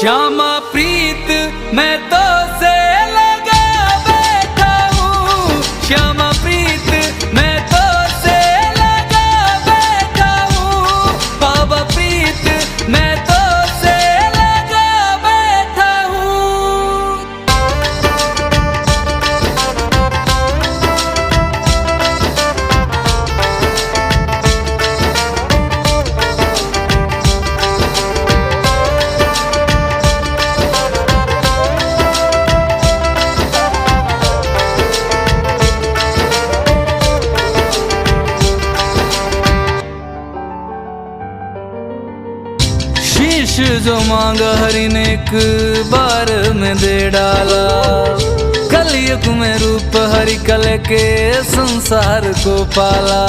श्यामा प्रीत मैं तो से लगा बैठा हूँ, श्यामा प्रीत मैं तो से लगा बैठा हूँ, बाबा प्रीत मैं तो से लगा बैठा हूँ। शीश जो मांगा हरि ने एक बार में दे डाला, कलयुग में रूप हरि कल के संसार को पाला।